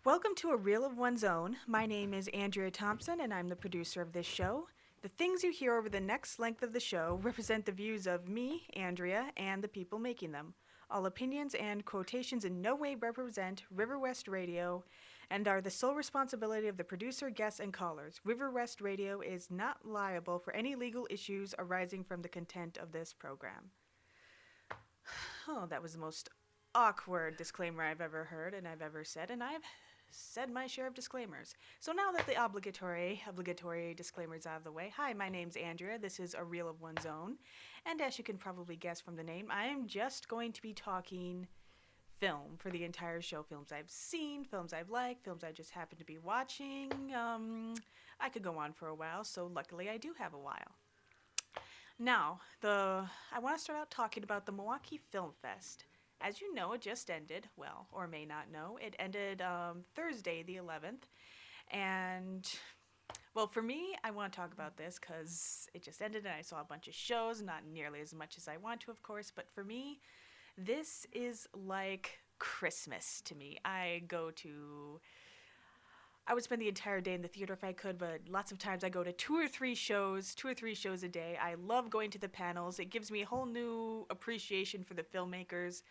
Welcome to A Reel of One's Own. My name is Andrea Thompson, and I'm the producer of this show. The things you hear over the next length of the show represent the views of me, Andrea, and the people making them. All opinions and quotations in no way represent River West Radio and are the sole responsibility of the producer, guests, and callers. River West Radio is not liable for any legal issues arising from the content of this program. Oh, that was the most awkward disclaimer I've ever heard and I've ever said, and I've said my share of disclaimers. So now that the obligatory disclaimers out of the way, hi, my name's Andrea. This is A Reel of One's Own, and as you can probably guess from the name, I am just going to be talking film for the entire show. Films I've seen, films I've liked, films I just happen to be watching. I could go on for a while, so luckily I do have a while. Now, I want to start out talking about the Milwaukee Film Fest. As you know, it just ended. Well, or may not know, it ended Thursday, the 11th. And, well, for me, I want to talk about this because it just ended and I saw a bunch of shows, not nearly as much as I want to, of course. But for me, this is like Christmas to me. I would spend the entire day in the theater if I could, but lots of times I go to two or three shows a day. I love going to the panels. It gives me a whole new appreciation for the filmmakers,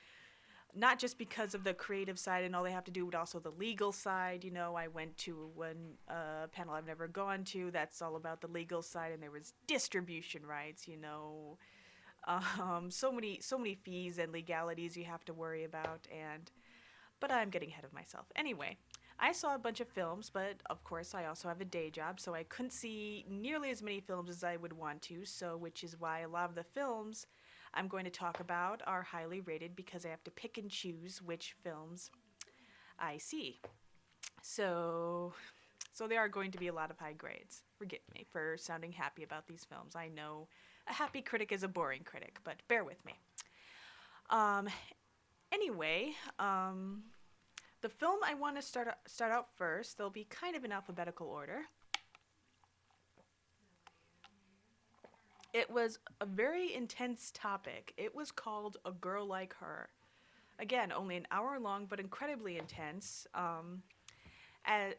not just because of the creative side and all they have to do, but also the legal side. You know, I went to one panel I've never gone to that's all about the legal side, and there was distribution rights. So many fees and legalities you have to worry about, but I'm getting ahead of myself. Anyway, I saw a bunch of films, but of course I also have a day job, so I couldn't see nearly as many films as I would want to, so which is why a lot of the films I'm going to talk about are highly rated because I have to pick and choose which films I see. So so there are going to be a lot of high grades. Forgive me for sounding happy about these films. I know a happy critic is a boring critic, but bear with me. Um, anyway, the film I want to start out first, they'll be kind of in alphabetical order. It was a very intense topic. It was called A Girl Like Her. Again, only an hour long, but incredibly intense.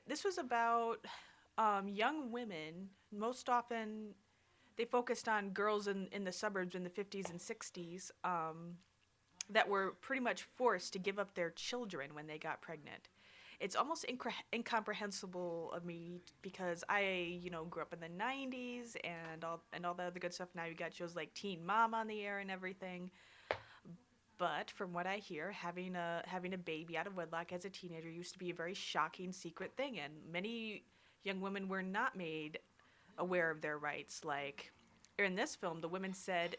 This was about young women. Most often, they focused on girls in the suburbs in the 50s and 60s that were pretty much forced to give up their children when they got pregnant. It's almost incomprehensible of me because I grew up in the 90s and all the other good stuff. Now you got shows like Teen Mom on the air and everything. But from what I hear, having a baby out of wedlock as a teenager used to be a very shocking secret thing, and many young women were not made aware of their rights. Like in this film, the women said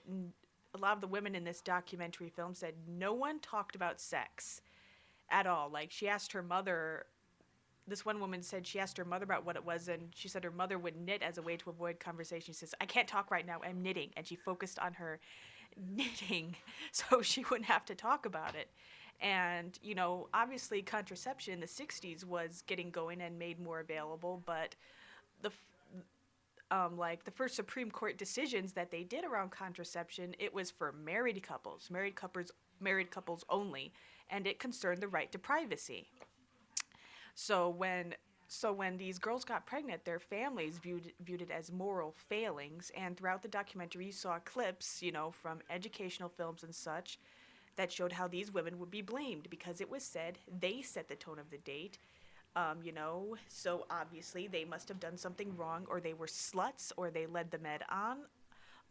a lot of the women in this documentary film said no one talked about sex at all. Like she asked her mother. This one woman said she asked her mother about what it was, and she said her mother would knit as a way to avoid conversation. She says, "I can't talk right now. I'm knitting," and she focused on her knitting so she wouldn't have to talk about it. And obviously, contraception in the '60s was getting going and made more available, but the like the first Supreme Court decisions that they did around contraception, it was for married couples only, and it concerned the right to privacy. So when these girls got pregnant, their families viewed it as moral failings. And throughout the documentary, you saw clips, from educational films and such, that showed how these women would be blamed because it was said they set the tone of the date. So obviously they must have done something wrong, or they were sluts, or they led the med on.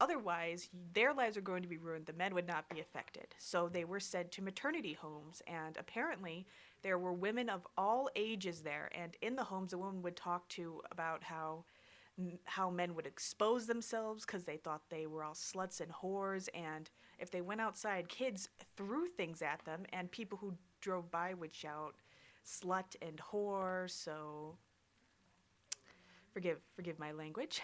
Otherwise, their lives are going to be ruined. The men would not be affected. So they were sent to maternity homes, and apparently there were women of all ages there. And in the homes, a woman would talk to about how men would expose themselves because they thought they were all sluts and whores, and if they went outside, kids threw things at them, and people who drove by would shout slut and whore. So forgive my language.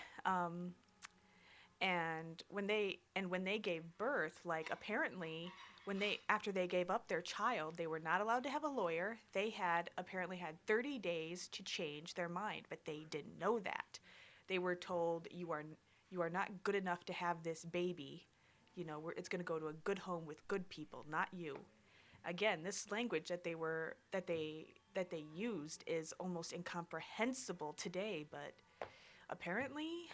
And when they gave birth, like apparently when they after they gave up their child, they were not allowed to have a lawyer. They had apparently had 30 days to change their mind, but they didn't know that. They were told you are not good enough to have this baby. It's going to go to a good home with good people, not you. Again, this language that they that they used is almost incomprehensible today, but apparently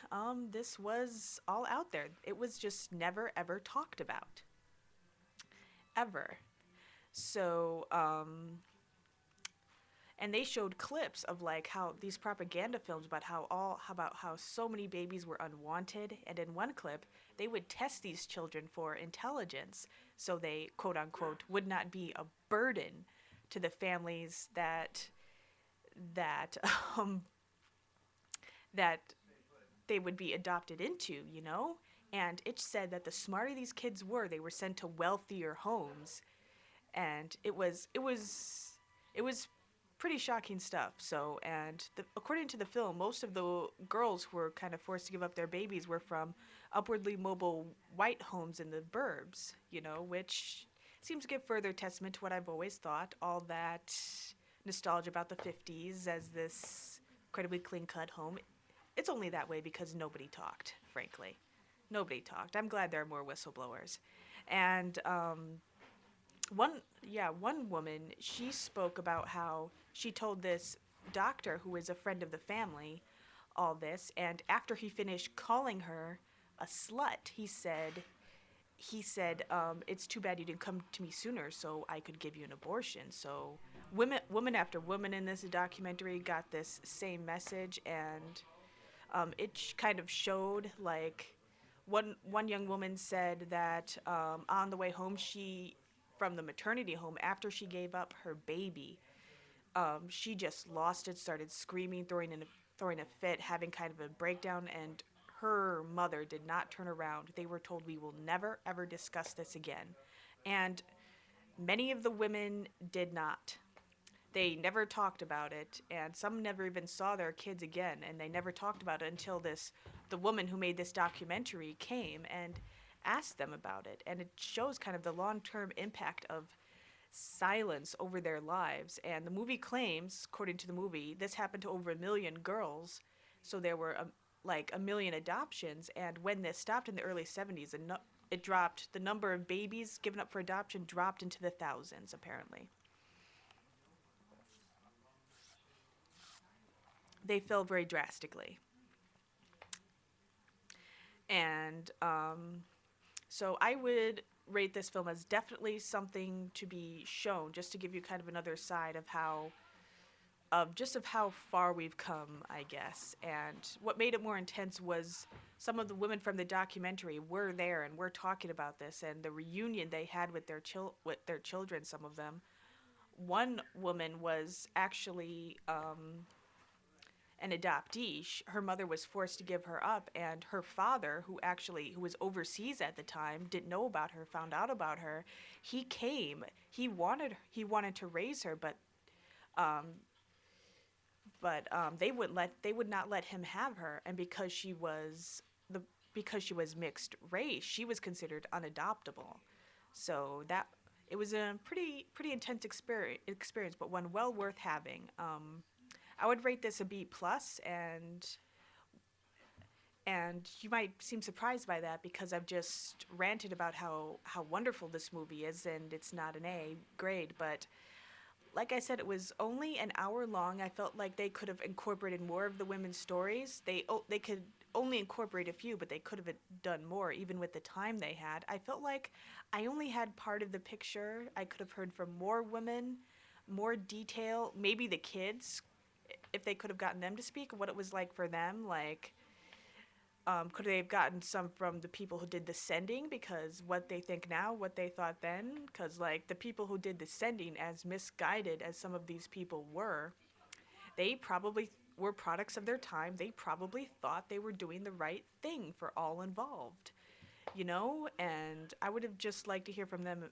this was all out there. It was just never ever talked about, ever. So and they showed clips of like how these propaganda films about how so many babies were unwanted, and in one clip they would test these children for intelligence so they quote unquote would not be a burden to the families that um that they would be adopted into, you know? And it said that the smarter these kids were, they were sent to wealthier homes, and it was pretty shocking stuff. So, and according to the film, most of the girls who were kind of forced to give up their babies were from upwardly mobile white homes in the burbs, you know, which seems to give further testament to what I've always thought, all that nostalgia about the 50s as this incredibly clean cut home. It's only that way because nobody talked, frankly. Nobody talked. I'm glad there are more whistleblowers. And one woman, she spoke about how she told this doctor who is a friend of the family all this, and after he finished calling her a slut, he said, it's too bad you didn't come to me sooner so I could give you an abortion. So woman after woman in this documentary got this same message, and it kind of showed like one young woman said that on the way home she from the maternity home after she gave up her baby, she just lost it, started screaming, throwing a fit, having kind of a breakdown, and her mother did not turn around. They were told, we will never ever discuss this again. And many of the women did not. They never talked about it, and some never even saw their kids again, and they never talked about it until the woman who made this documentary came and asked them about it. And it shows kind of the long-term impact of silence over their lives. And the movie claims, according to the movie, this happened to over 1 million girls. So there were like 1 million adoptions. And when this stopped in the early 70s, it dropped. The number of babies given up for adoption dropped into the thousands, apparently. They fell very drastically. And so I would rate this film as definitely something to be shown, just to give you kind of another side of how far we've come, I guess. And what made it more intense was some of the women from the documentary were there and were talking about this, and the reunion they had with their children. Some of them. One woman was actually an adoptee. Her mother was forced to give her up, and her father, who was overseas at the time, didn't know about her, found out about her. He came. He wanted to raise her, um, they would not let him have her, and because she was mixed race, she was considered unadoptable. So that it was a pretty intense experience, but one well worth having. I would rate this a B plus, and you might seem surprised by that because I've just ranted about how wonderful this movie is, and it's not an A grade. But like I said, it was only an hour long. I felt like they could have incorporated more of the women's stories. They could only incorporate a few, but they could have done more, even with the time they had. I felt like I only had part of the picture. I could have heard from more women, more detail. Maybe the kids, if they could have gotten them to speak, what it was like for them. Like, could they have gotten some from the people who did the sending? Because what they think now, what they thought then, because like the people who did the sending, as misguided as some of these people were, they probably were products of their time. They probably thought they were doing the right thing for all involved, you know. And I would have just liked to hear from them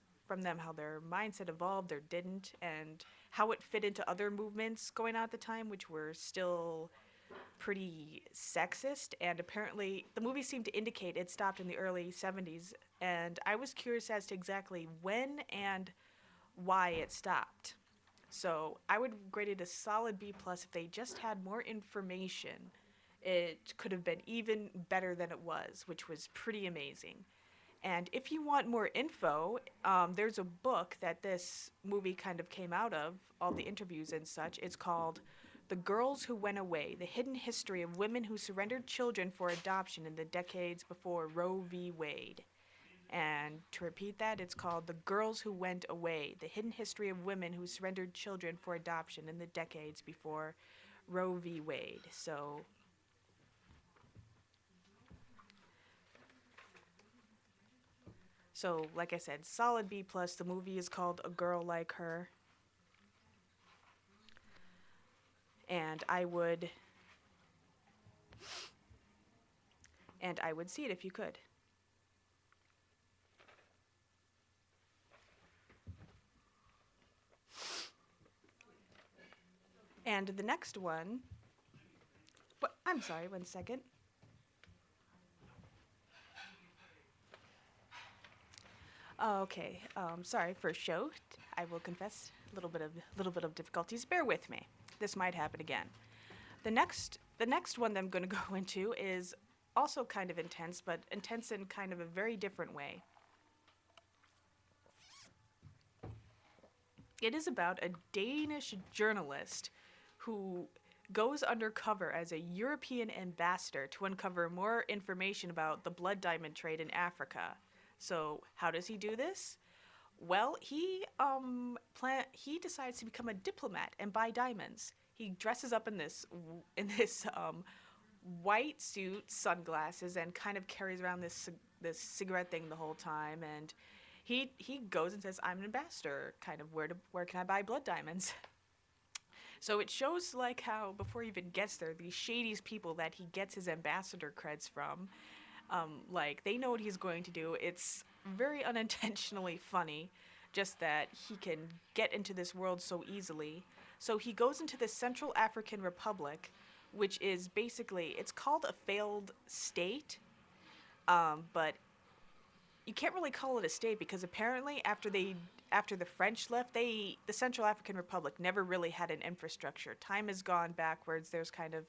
how their mindset evolved or didn't, and how it fit into other movements going on at the time, which were still pretty sexist. And apparently the movie seemed to indicate it stopped in the early 70s, and I was curious as to exactly when and why it stopped. So I would grade it a solid B plus. If they just had more information, it could have been even better than it was, which was pretty amazing. And if you want more info, there's a book that this movie kind of came out of, all the interviews and such. It's called The Girls Who Went Away: The Hidden History of Women Who Surrendered Children for Adoption in the Decades Before Roe v. Wade. And to repeat that, it's called The Girls Who Went Away: The Hidden History of Women Who Surrendered Children for Adoption in the Decades Before Roe v. Wade. So, like I said, solid B plus. The movie is called A Girl Like Her, and I would see it if you could. And the next one, but I'm sorry, one second. Okay, sorry for show. I will confess little bit of difficulties. Bear with me. This might happen again. The next one that I'm going to go into is also kind of intense, but intense in kind of a very different way. It is about a Danish journalist who goes undercover as a European ambassador to uncover more information about the blood diamond trade in Africa. So, how does he do this? Well, he decides to become a diplomat and buy diamonds. He dresses up in this white suit, sunglasses, and kind of carries around this cigarette thing the whole time. And he goes and says, "I'm an ambassador. Kind of where can I buy blood diamonds?" So it shows like how before he even gets there, these shadiest people that he gets his ambassador creds from, like they know what he's going to do. It's very unintentionally funny, just that he can get into this world so easily. So he goes into the Central African Republic, which is basically it's called a failed state, but you can't really call it a state because apparently after the French left, the Central African Republic never really had an infrastructure. Time has gone backwards. There's kind of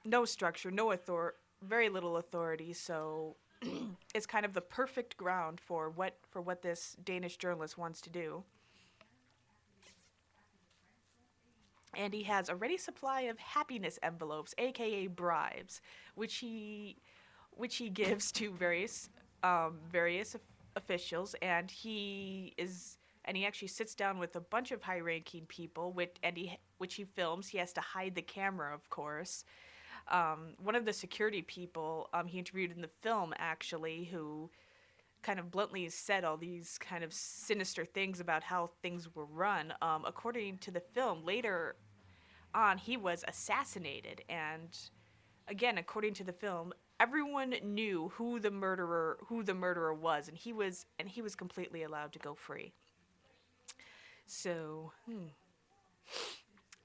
no structure, very little authority. So it's kind of the perfect ground for what this Danish journalist wants to do. And he has a ready supply of happiness envelopes, aka bribes, which he which he gives to various officials, and he actually sits down with a bunch of high-ranking people, which he films. He has to hide the camera, of course. One of the security people he interviewed in the film, actually, who kind of bluntly said all these kind of sinister things about how things were run. According to the film, later on, he was assassinated, and again, according to the film, everyone knew who the murderer was, and he was completely allowed to go free. So,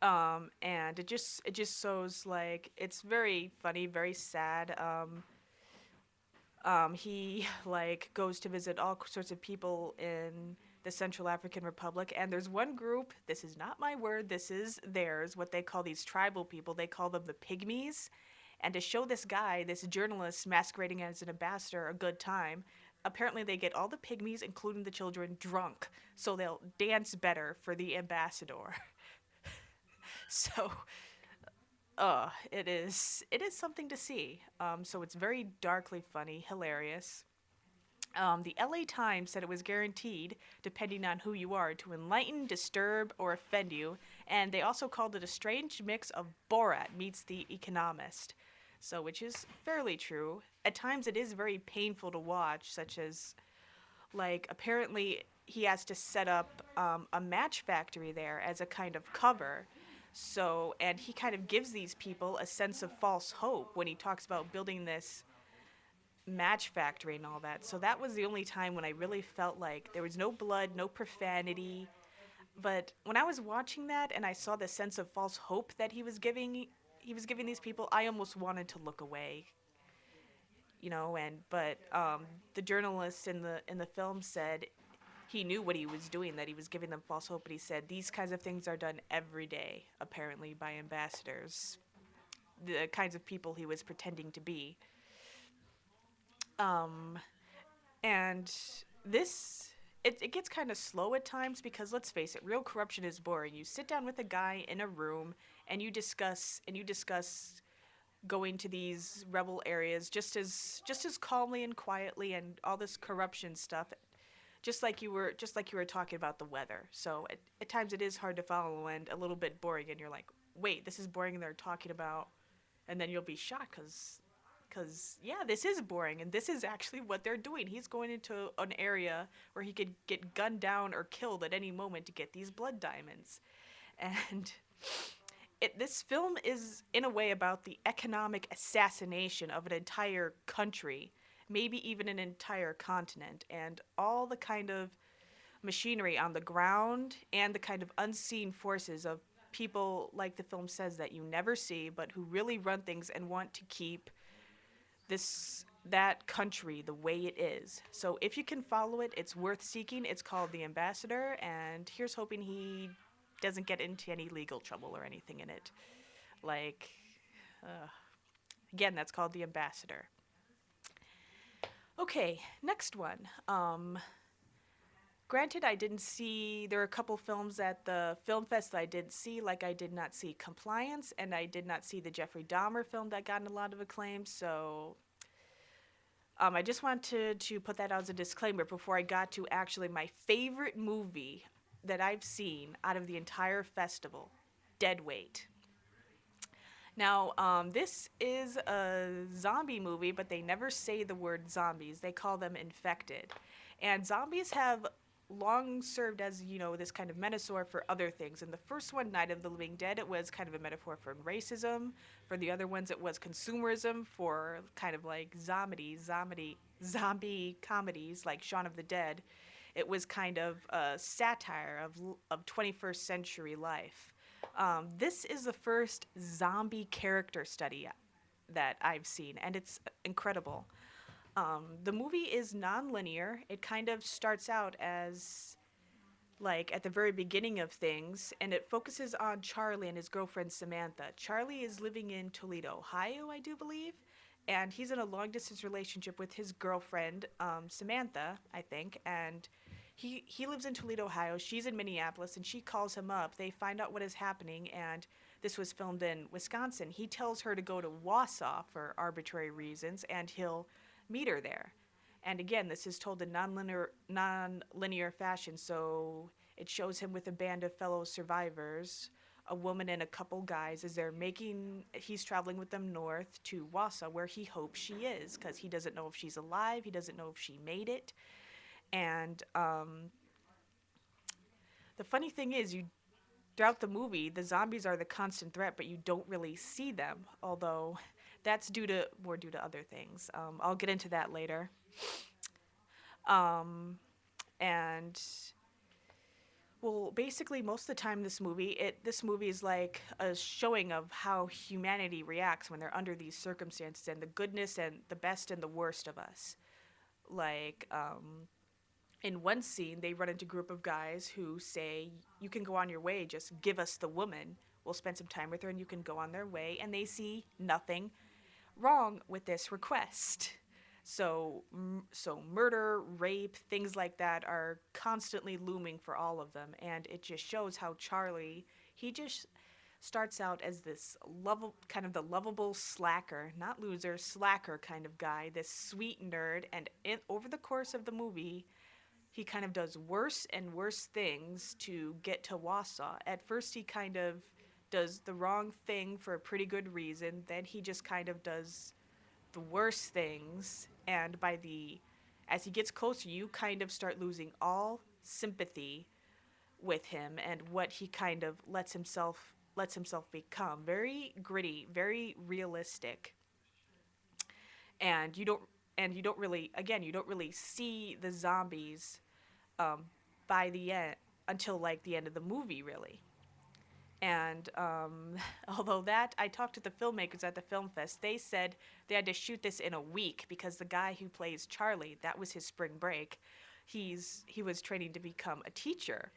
and it just shows like it's very funny, very sad. He like goes to visit all sorts of people in the Central African Republic, and there's one group. This is not my word. This is theirs. What they call these tribal people. They call them the pygmies. And to show this guy, this journalist masquerading as an ambassador, a good time, apparently they get all the pygmies, including the children, drunk, so they'll dance better for the ambassador. So, it is something to see. So it's very darkly funny, hilarious. The LA Times said it was guaranteed, depending on who you are, to enlighten, disturb, or offend you, and they also called it a strange mix of Borat meets The Economist. So, which is fairly true. At times, it is very painful to watch, such as, like, apparently he has to set up a match factory there as a kind of cover. So, and he kind of gives these people a sense of false hope when he talks about building this match factory and all that. So that was the only time when I really felt like there was no blood, no profanity. But when I was watching that and I saw the sense of false hope that he was giving these people, I almost wanted to look away. And but the journalist in the film said he knew what he was doing, that he was giving them false hope, but he said these kinds of things are done every day, apparently, by ambassadors, the kinds of people he was pretending to be. Um, and this it gets kind of slow at times because let's face it, real corruption is boring. You sit down with a guy in a room and you discuss going to these rebel areas just as calmly and quietly and all this corruption stuff, just like you were talking about the weather. So at times it is hard to follow and a little bit boring, and you're like, wait, this is boring, and they're talking about, and then you'll be shocked because yeah, this is boring, and this is actually what they're doing. He's going into an area where he could get gunned down or killed at any moment to get these blood diamonds. And this film is in a way about the economic assassination of an entire country, maybe even an entire continent, and all the kind of machinery on the ground and the kind of unseen forces of people, like the film says, that you never see but who really run things and want to keep that country the way it is. So if you can follow it, it's worth seeking. It's called The Ambassador, and here's hoping he doesn't get into any legal trouble or anything in it. Like, uh, again, that's called The Ambassador. Okay, next one. Granted, I didn't see. There are a couple films at the film fest that I didn't see. Like, I did not see Compliance, and I did not see the Jeffrey Dahmer film that got a lot of acclaim. So I just wanted to put that out as a disclaimer before I got to actually my favorite movie that I've seen out of the entire festival, Deadweight. Now, this is a zombie movie, but they never say the word zombies. They call them infected. And zombies have long served as, this kind of metaphor for other things. In the first one, Night of the Living Dead, it was kind of a metaphor for racism. For the other ones, it was consumerism, for kind of like zombie comedies like Shaun of the Dead. It was kind of a satire of 21st century life. This is the first zombie character study that I've seen, and it's incredible. The movie is non-linear. It kind of starts out as like at the very beginning of things, and it focuses on Charlie and his girlfriend Samantha. Charlie is living in Toledo, Ohio, I do believe, and he's in a long-distance relationship with his girlfriend Samantha, I think, and he lives in Toledo, Ohio. She's in Minneapolis, and she calls him up. They find out what is happening, and this was filmed in Wisconsin. He tells her to go to Wausau for arbitrary reasons, and he'll meet her there. And again, this is told in non-linear fashion, so it shows him with a band of fellow survivors, a woman and a couple guys, as he's traveling with them north to Wausau, where he hopes she is, because he doesn't know if she's alive, he doesn't know if she made it. And the funny thing is, throughout the movie, the zombies are the constant threat, but you don't really see them, although that's more due to other things. I'll get into that later. Um, and well, basically, most of the time, this movie is like a showing of how humanity reacts when they're under these circumstances, and the goodness and the best and the worst of us. Like, in one scene, they run into a group of guys who say, "You can go on your way. Just give us the woman. We'll spend some time with her, and you can go on their way." And they see nothing wrong with this request. So murder, rape, things like that are constantly looming for all of them, and it just shows how Charlie, he just starts out as this kind of the lovable slacker, not loser, slacker kind of guy, this sweet nerd, and over the course of the movie, he kind of does worse and worse things to get to Wausau. At first, he kind of does the wrong thing for a pretty good reason. Then he just kind of does the worst things, and as he gets closer, you kind of start losing all sympathy with him and what he kind of lets himself become. Very gritty, very realistic, and you don't really see the zombies um, by the end until like the end of the movie, really. And although I talked to the filmmakers at the film fest, they said they had to shoot this in a week because the guy who plays Charlie, that was his spring break. He was training to become a teacher,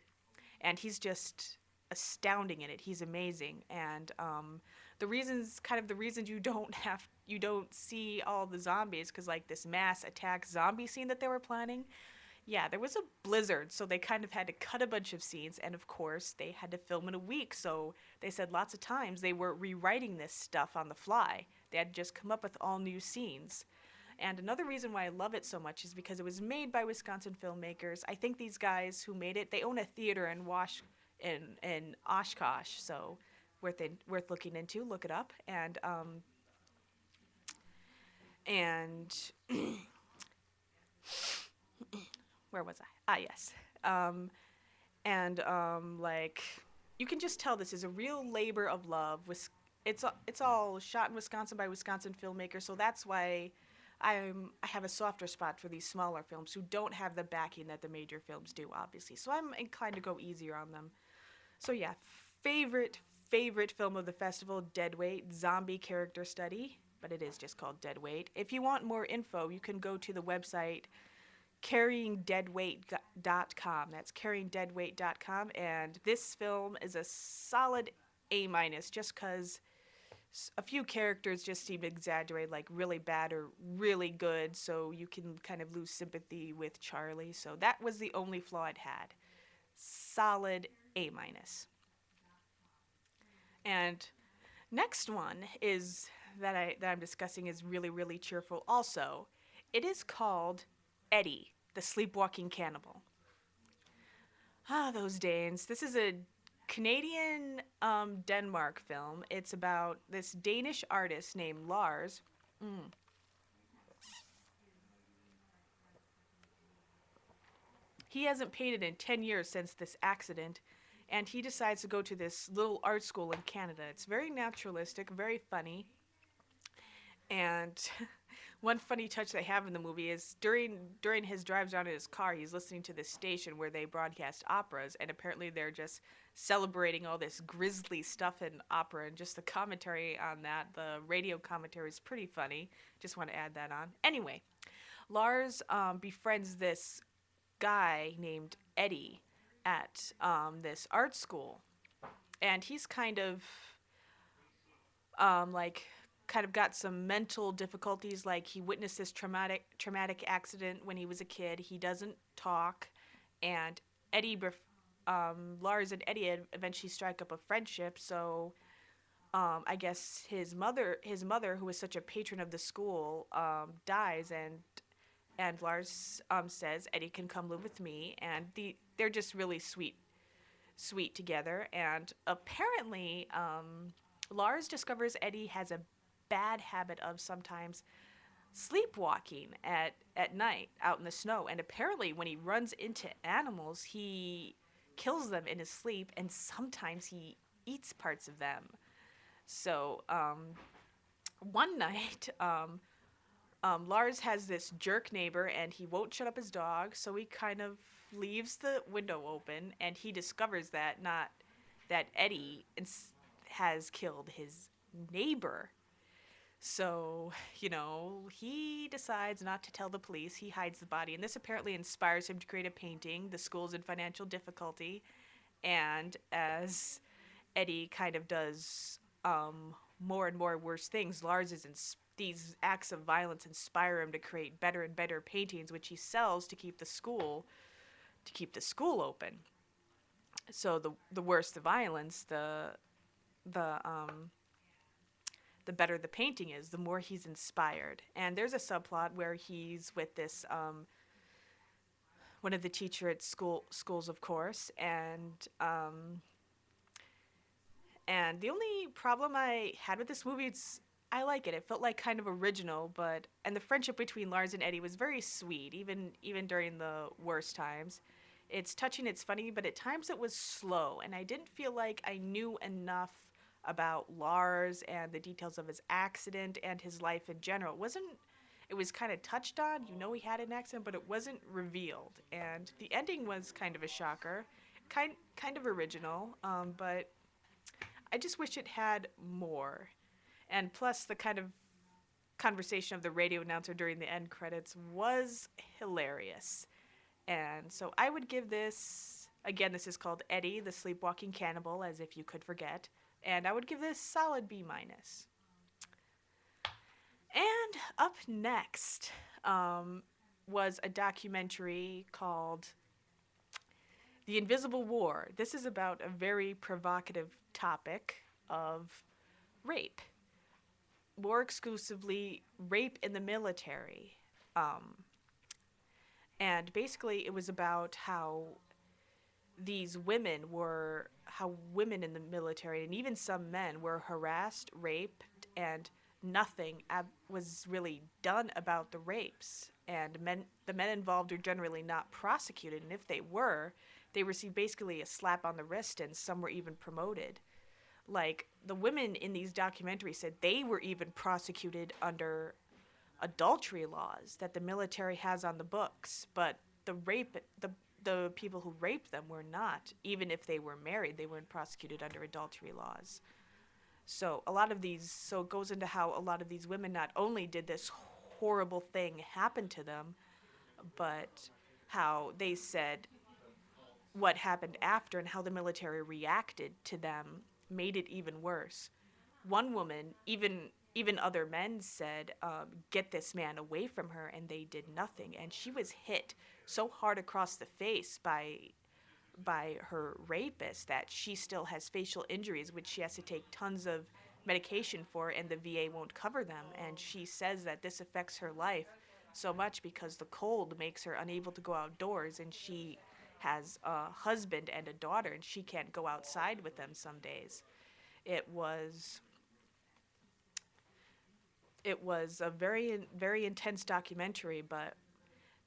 and he's just astounding in it. He's amazing, and the reasons you don't have you don't see all the zombies because like this mass attack zombie scene that they were planning. Yeah, there was a blizzard, so they kind of had to cut a bunch of scenes, and of course, they had to film in a week, so they said lots of times they were rewriting this stuff on the fly. They had to just come up with all new scenes. And another reason why I love it so much is because it was made by Wisconsin filmmakers. I think these guys who made it, they own a theater in in Oshkosh, so worth looking into. Look it up. And where was I? Ah, yes. Um, like you can just tell this is a real labor of love. It's all shot in Wisconsin by Wisconsin filmmakers, so that's why I have a softer spot for these smaller films who don't have the backing that the major films do, obviously. So I'm inclined to go easier on them. So yeah, favorite film of the festival, Deadweight, zombie character study, but it is just called Deadweight. If you want more info, you can go to the website carryingdeadweight.com. That's carryingdeadweight.com, and this film is a solid A minus, just because a few characters just seem exaggerated, like really bad or really good, so you can kind of lose sympathy with Charlie. So that was the only flaw it had. Solid A minus. And next one is that I'm discussing is really cheerful. Also, it is called Eddie, the Sleepwalking Cannibal. Ah, those Danes. This is a Canadian Denmark film. It's about this Danish artist named Lars. Mm. He hasn't painted in 10 years since this accident, and he decides to go to this little art school in Canada. It's very naturalistic, very funny. And one funny touch they have in the movie is during his drives around in his car, he's listening to this station where they broadcast operas, and apparently they're just celebrating all this grisly stuff in opera, and just the commentary on that, the radio commentary is pretty funny. Just want to add that on. Anyway, Lars befriends this guy named Eddie at this art school, and he's like kind of got some mental difficulties. Like he witnessed this traumatic accident when he was a kid. He doesn't talk, and Lars and Eddie eventually strike up a friendship. So I guess his mother, who was such a patron of the school, dies, and Lars says Eddie can come live with me, and they're just really sweet together. And apparently, Lars discovers Eddie has a bad habit of sometimes sleepwalking at night out in the snow. And apparently, when he runs into animals, he kills them in his sleep, and sometimes he eats parts of them. So one night, Lars has this jerk neighbor, and he won't shut up his dog, so he kind of leaves the window open, and he discovers that Eddie has killed his neighbor. So, he decides not to tell the police. He hides the body, and this apparently inspires him to create a painting. The school's in financial difficulty, and as Eddie kind of does more and more worse things, these acts of violence inspire him to create better and better paintings, which he sells to keep the school open. So the worse the violence, the the better the painting is, the more he's inspired. And there's a subplot where he's with this one of the teacher at schools, of course, and the only problem I had with this movie, I like it. It felt like kind of original, and the friendship between Lars and Eddie was very sweet, even during the worst times. It's touching, it's funny, but at times it was slow, and I didn't feel like I knew enough about Lars and the details of his accident and his life in general. It was kind of touched on, he had an accident, but it wasn't revealed. And the ending was kind of a shocker, kind of original, but I just wish it had more. And plus, the kind of conversation of the radio announcer during the end credits was hilarious. And so I would give this, again, this is called Eddie, the Sleepwalking Cannibal, as if you could forget. And I would give this solid B minus. And up next um, was a documentary called The Invisible War. This is about a very provocative topic of rape, more exclusively rape in the military. Um, and basically, it was about how women in the military and even some men were harassed, raped, and nothing was really done about the rapes. And the men involved are generally not prosecuted, and if they were, they received basically a slap on the wrist, and some were even promoted. Like the women in these documentaries said they were even prosecuted under adultery laws that the military has on the books, but the people who raped them were not. Even if they were married, they weren't prosecuted under adultery laws. So it goes into how a lot of these women not only did this horrible thing happen to them, but how they said what happened after and how the military reacted to them made it even worse. One woman, even other men said, "Get this man away from her," and they did nothing. And she was hit so hard across the face by her rapist that she still has facial injuries, which she has to take tons of medication for, and the VA won't cover them. And she says that this affects her life so much because the cold makes her unable to go outdoors, and she has a husband and a daughter, and she can't go outside with them some days. It was it was a very intense documentary, but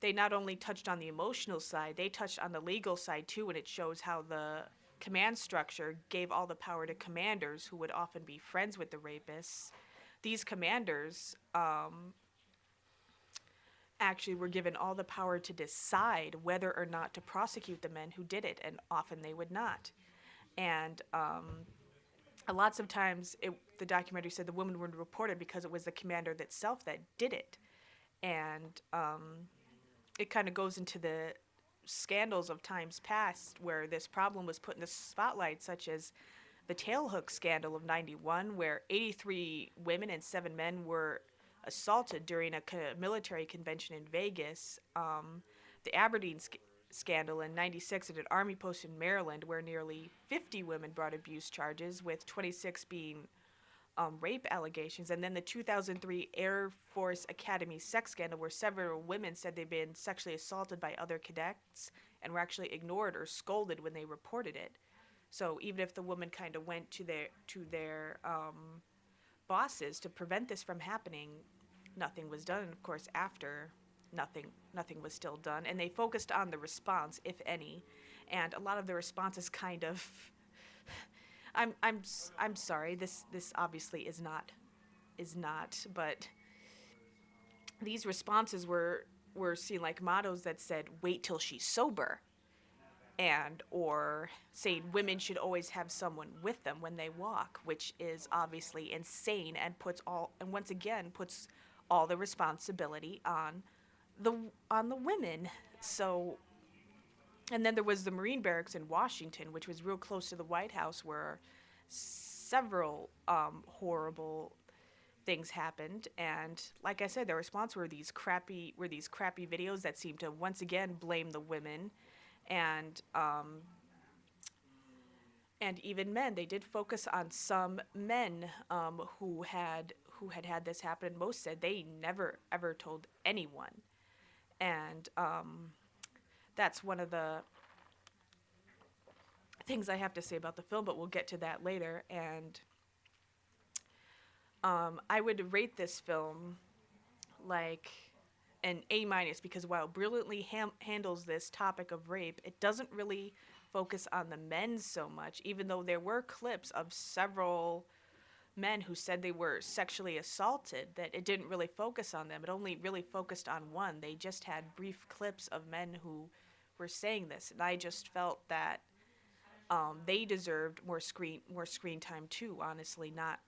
they not only touched on the emotional side, they touched on the legal side too, and it shows how the command structure gave all the power to commanders who would often be friends with the rapists. These commanders actually were given all the power to decide whether or not to prosecute the men who did it, and often they would not. And lots of times, the documentary said the woman would report it because it was the commander itself that did it. And it kind of goes into the scandals of times past where this problem was put in the spotlight, such as the tailhook scandal of 91, where 83 women and 7 men were assaulted during a military convention in Vegas. The Aberdeen scandal in 96 at an army post in Maryland, where nearly 50 women brought abuse charges, with 26 being rape allegations, and then the 2003 Air Force Academy sex scandal, where several women said they'd been sexually assaulted by other cadets and were actually ignored or scolded when they reported it. So even if the woman kind of went to their bosses to prevent this from happening, nothing was done. And of course, after nothing was still done, and they focused on the response, if any, and a lot of the responses kind of I'm sorry. This obviously is not, but these responses were seen like mottos that said "Wait till she's sober," and or saying women should always have someone with them when they walk, which is obviously insane and once again puts all the responsibility the on the women. So and then there was the Marine barracks in Washington, which was real close to the White House, where several horrible things happened. And like I said, the response were these crappy videos that seemed to once again blame the women, and and even men. They did focus on some men who had this happen. Most said they never ever told anyone, and that's one of the things I have to say about the film, but we'll get to that later. And I would rate this film like an A minus because while it brilliantly handles this topic of rape, it doesn't really focus on the men so much, even though there were clips of several men who said they were sexually assaulted, that it didn't really focus on them. It only really focused on one. They just had brief clips of men who were saying this, and I just felt that they deserved more screen time too. Honestly, not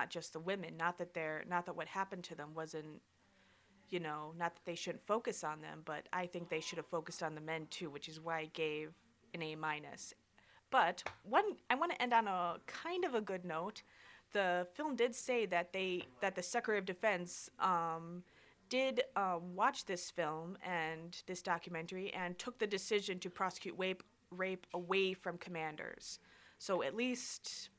just the women. Not that what happened to them wasn't, not that they shouldn't focus on them, but I think they should have focused on the men too, which is why I gave an A minus. But I want to end on a kind of a good note. the film did say that the Secretary of Defense did watch this film and this documentary and took the decision to prosecute rape away from commanders. So at least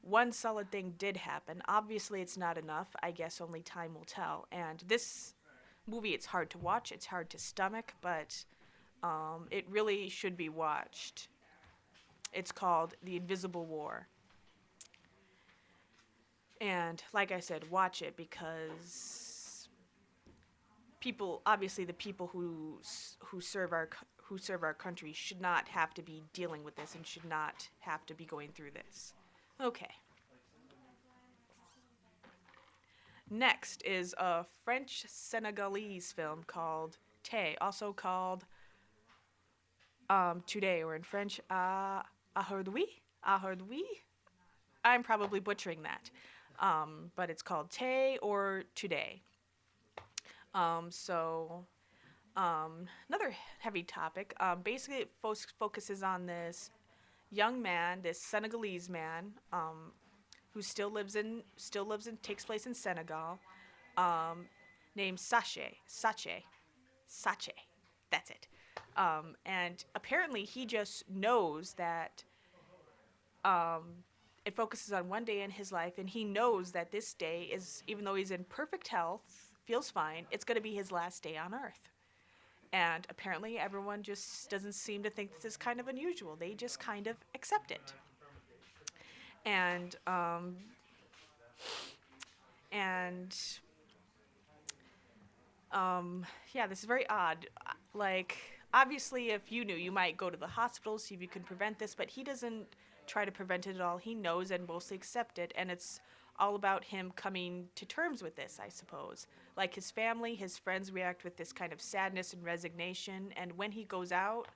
one solid thing did happen. Obviously, it's not enough. I guess only time will tell. And this movie, it's hard to watch, it's hard to stomach, but it really should be watched. It's called The Invisible War. And like I said, watch it because people, obviously, the people who serve our country should not have to be dealing with this and should not have to be going through this. Okay. Next is a French Senegalese film called Tay, also called Today, or in French, Aujourd'hui. Aujourd'hui. I'm probably butchering that, but it's called Tay or Today. So another heavy topic. Basically, it focuses on this young man, this Senegalese man, who still lives in takes place in Senegal, um, named Sache. That's it. And apparently, he just knows that um, it focuses on one day in his life, and he knows that this day is, even though he's in perfect health, feels fine, it's going to be his last day on Earth. And apparently, everyone just doesn't seem to think this is kind of unusual. They just kind of accept it. And and yeah, this is very odd. Like, obviously, if you knew, you might go to the hospital, see if you can prevent this, but he doesn't try to prevent it at all. He knows and mostly accept it, and it's all about him coming to terms with this, I suppose. Like, his family, his friends react with this kind of sadness and resignation, and when he goes out,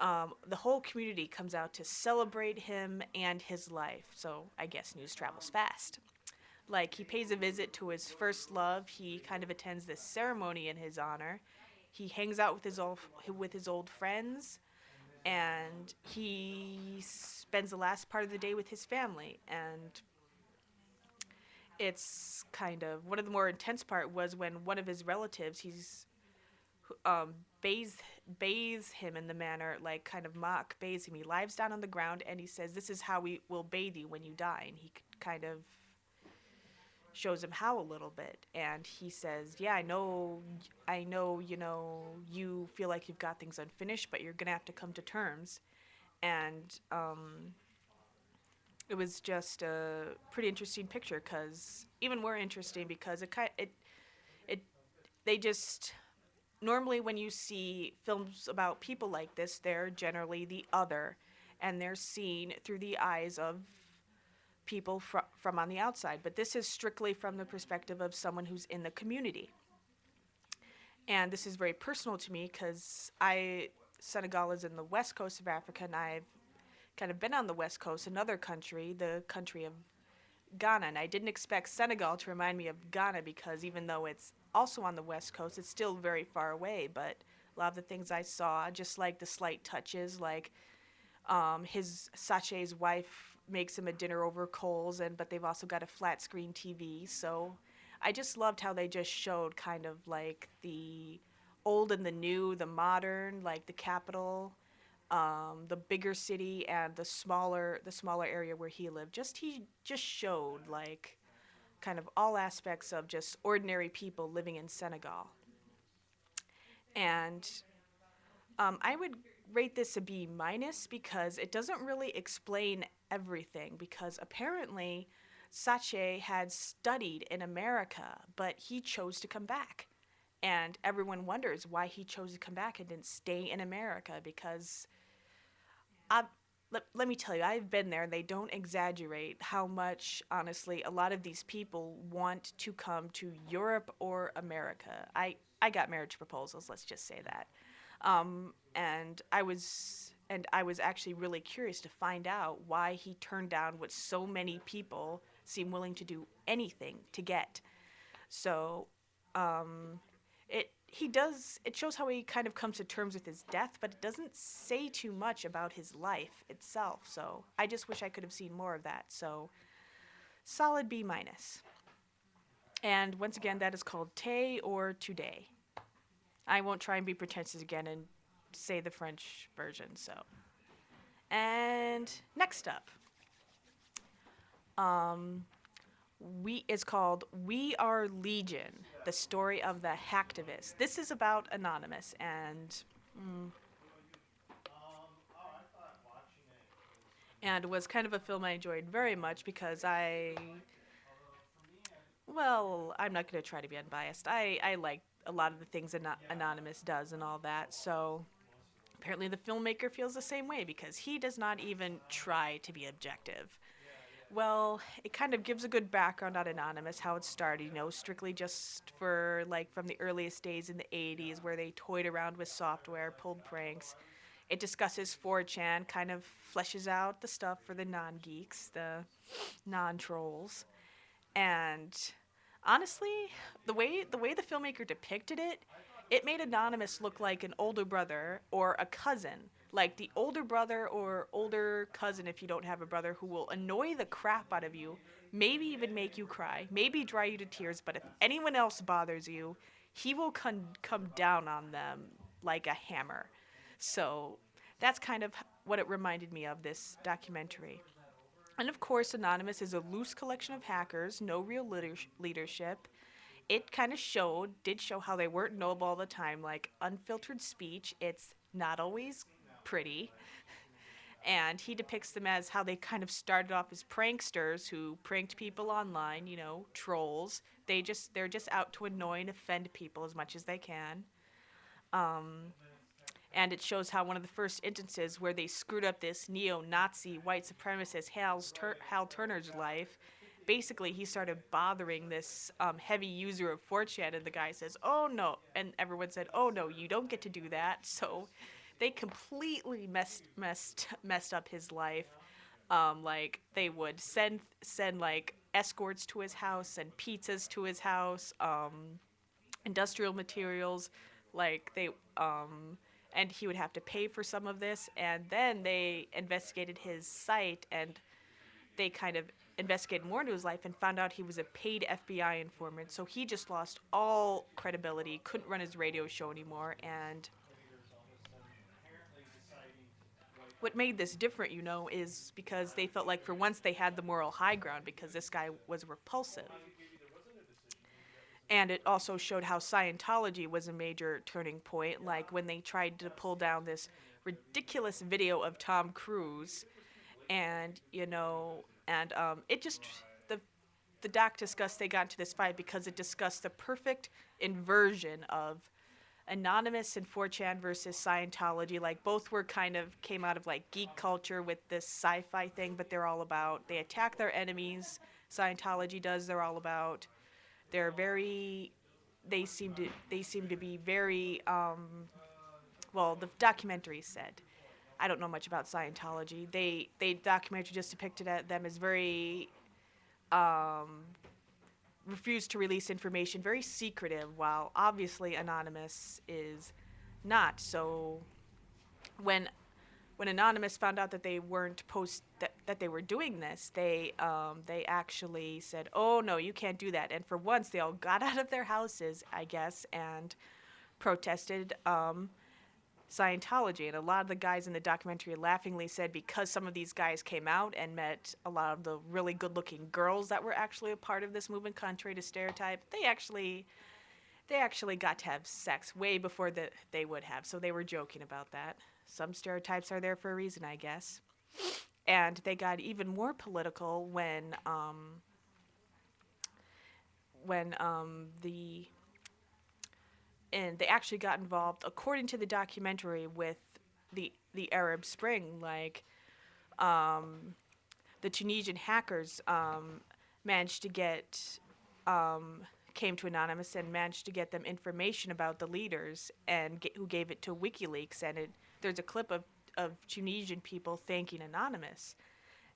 the whole community comes out to celebrate him and his life. So I guess news travels fast. Like, he pays a visit to his first love. He kind of attends this ceremony in his honor. He hangs out with his old friends, and he spends the last part of the day with his family. And it's kind of one of the more intense part was when one of his relatives, he's um, bathes bathes him in the manner, like, kind of mock bathes him. He lies down on the ground and he says, "This is how we will bathe you when you die." And he kind of shows him how a little bit, and he says, "Yeah, I know, you feel like you've got things unfinished, but you're gonna have to come to terms." And it was just a pretty interesting picture, because even more interesting because it they just normally when you see films about people like this, they're generally the other, and they're seen through the eyes of people from on the outside. But this is strictly from the perspective of someone who's in the community. And this is very personal to me because Senegal is in the west coast of Africa, and I've kind of been on the west coast, another country, the country of Ghana. And I didn't expect Senegal to remind me of Ghana because even though it's also on the west coast, it's still very far away. But a lot of the things I saw, just like the slight touches, like his Sache's wife makes him a dinner over coals, but they've also got a flat screen TV. So I just loved how they just showed kind of like the old and the new, the modern, like the capital, the bigger city, and the smaller area where he lived. He just showed like kind of all aspects of just ordinary people living in Senegal. And I would rate this a B minus because it doesn't really explain everything. Because apparently, Sache had studied in America, but he chose to come back. And everyone wonders why he chose to come back and didn't stay in America because I, let me tell you, I've been there. They don't exaggerate how much, honestly, a lot of these people want to come to Europe or America. I got marriage proposals, let's just say that. And I was actually really curious to find out why he turned down what so many people seem willing to do anything to get. So, it shows how he kind of comes to terms with his death, but it doesn't say too much about his life itself. So I just wish I could have seen more of that. So solid B minus. And once again, that is called Tay or Today. I won't try and be pretentious again and say the French version. So, and next up, um, we is called We Are Legion: The Story of the Hacktivist. This is about Anonymous, and was kind of a film I enjoyed very much because well, I'm not going to try to be unbiased. I like a lot of the things Anonymous does and all that. So apparently the filmmaker feels the same way because he does not even try to be objective. Well, it kind of gives a good background on Anonymous, how it started, strictly just for like from the earliest days in the 80s where they toyed around with software, pulled pranks. It discusses 4chan, kind of fleshes out the stuff for the non geeks, the non trolls. And honestly, the way the filmmaker depicted it, it made Anonymous look like an older brother or a cousin, like the older brother or older cousin if you don't have a brother who will annoy the crap out of you, maybe even make you cry, maybe dry you to tears, but if anyone else bothers you, he will come down on them like a hammer. So that's kind of what it reminded me of, this documentary. And of course, Anonymous is a loose collection of hackers, no real leadership. It kind of did show how they weren't noble all the time, like unfiltered speech. It's not always pretty. And he depicts them as how they kind of started off as pranksters who pranked people online, trolls. They're just out to annoy and offend people as much as they can. Um, and it shows how one of the first instances where they screwed up this neo-Nazi white supremacist Hal Turner's life. Basically, he started bothering this heavy user of 4chan, and the guy says, "Oh no!" And everyone said, "Oh no, you don't get to do that." So, they completely messed up his life. Like they would send like escorts to his house, send pizzas to his house, industrial materials, like they and he would have to pay for some of this. And then they investigated his site, and they kind of investigated more into his life and found out he was a paid FBI informant. So he just lost all credibility, couldn't run his radio show anymore. And what made this different, is because they felt like for once they had the moral high ground because this guy was repulsive. And it also showed how Scientology was a major turning point, like when they tried to pull down this ridiculous video of Tom Cruise, and it just the doc discussed they got into this fight because it discussed the perfect inversion of Anonymous and 4chan versus Scientology. Like both were kind of came out of like geek culture with this sci-fi thing, but they're all about they attack their enemies. Scientology does. They're all about they're very they seem to be very well, the documentary said. I don't know much about Scientology. They documentary just depicted them as very refused to release information, very secretive, while obviously Anonymous is not. So when when Anonymous found out that they weren't that they were doing this, they actually said, "Oh no, you can't do that." And for once, they all got out of their houses, I guess, and protested Scientology. And a lot of the guys in the documentary laughingly said because some of these guys came out and met a lot of the really good-looking girls that were actually a part of this movement, contrary to stereotype, they actually got to have sex way before they would have. So they were joking about that. Some stereotypes are there for a reason, I guess. And they got even more political when the and they actually got involved, according to the documentary, with the Arab Spring. Like the Tunisian hackers managed to get came to Anonymous and managed to get them information about the leaders and who gave it to WikiLeaks. And there's a clip of Tunisian people thanking Anonymous.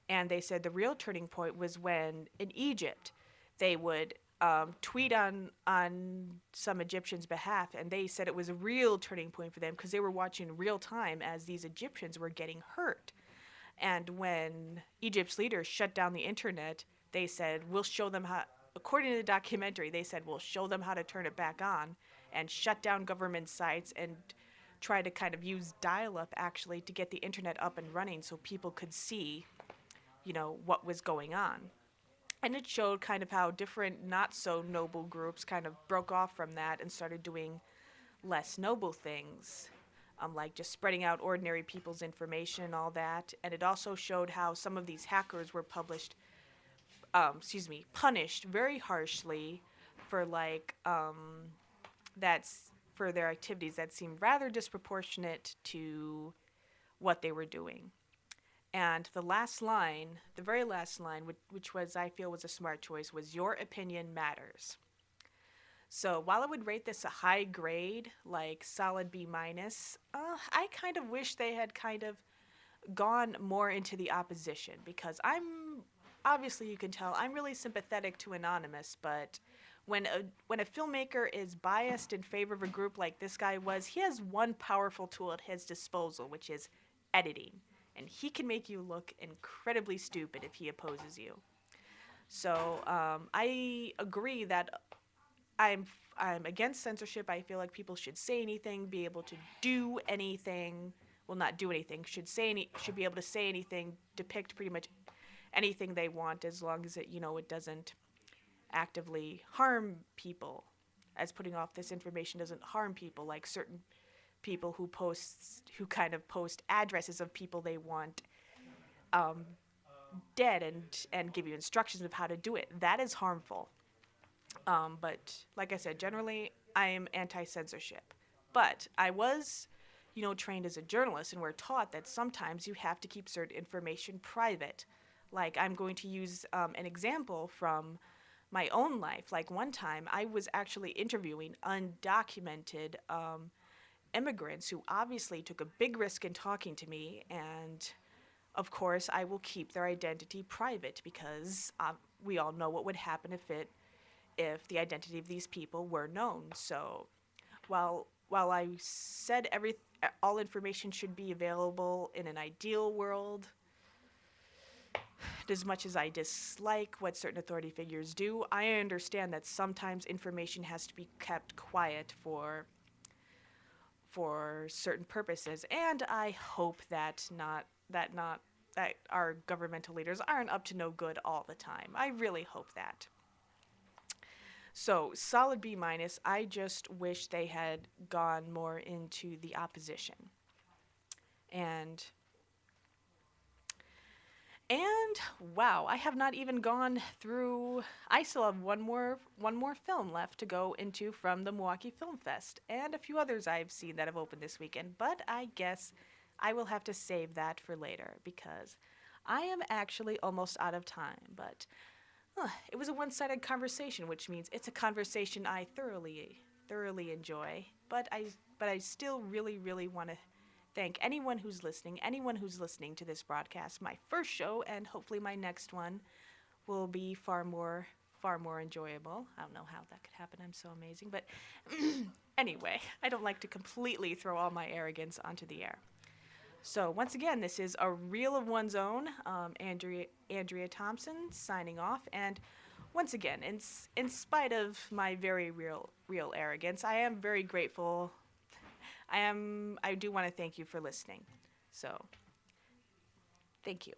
And they said the real turning point was when in Egypt they would tweet on some Egyptians' behalf, and they said it was a real turning point for them because they were watching real time as these Egyptians were getting hurt. And when Egypt's leaders shut down the internet They said, we'll show them how, according to the documentary, they said, we'll show them how to turn it back on and shut down government sites and try to kind of use dial up actually to get the internet up and running so people could see, what was going on. And it showed kind of how different not so noble groups kind of broke off from that and started doing less noble things, like just spreading out ordinary people's information and all that. And it also showed how some of these hackers were punished very harshly for that's for their activities that seemed rather disproportionate to what they were doing. And the very last line, which was I feel was a smart choice, was your opinion matters. So while I would rate this a high grade, like solid B minus, I kind of wish they had kind of gone more into the opposition because obviously you can tell I'm really sympathetic to Anonymous, but when a filmmaker is biased in favor of a group like this guy was, he has one powerful tool at his disposal, which is editing, and he can make you look incredibly stupid if he opposes you. So I agree that I'm I'm against censorship. I feel like people should say anything, be able to do anything. Well, not do anything. Should be able to say anything, depict pretty much anything they want, as long as it doesn't actively harm people. As putting off this information doesn't harm people, like certain people who kind of post addresses of people they want um, dead and give you instructions of how to do it. That is harmful. But like I said, generally I am anti-censorship. But I was, trained as a journalist, and we're taught that sometimes you have to keep certain information private. Like I'm going to use an example from my own life. Like one time, I was actually interviewing undocumented immigrants who obviously took a big risk in talking to me, and of course, I will keep their identity private because we all know what would happen if the identity of these people were known. So while I said all information should be available in an ideal world, as much as I dislike what certain authority figures do, I understand that sometimes information has to be kept quiet for certain purposes, and I hope that our governmental leaders aren't up to no good all the time. I really hope that. So, solid B minus. I just wish they had gone more into the opposition. And and wow, I have not even gone through. I still have one more film left to go into from the Milwaukee Film Fest and a few others I've seen that have opened this weekend, but I guess I will have to save that for later because I am actually almost out of time, but it was a one-sided conversation, which means it's a conversation I thoroughly enjoy. But I still really really want to thank anyone who's listening to this broadcast. My first show and hopefully my next one will be far more enjoyable. I don't know how that could happen. I'm so amazing, but anyway, I don't like to completely throw all my arrogance onto the air. So once again, this is A Reel of One's Own. Andrea Thompson signing off. And once again, in spite of my very real arrogance, I am very grateful. I do want to thank you for listening. So thank you.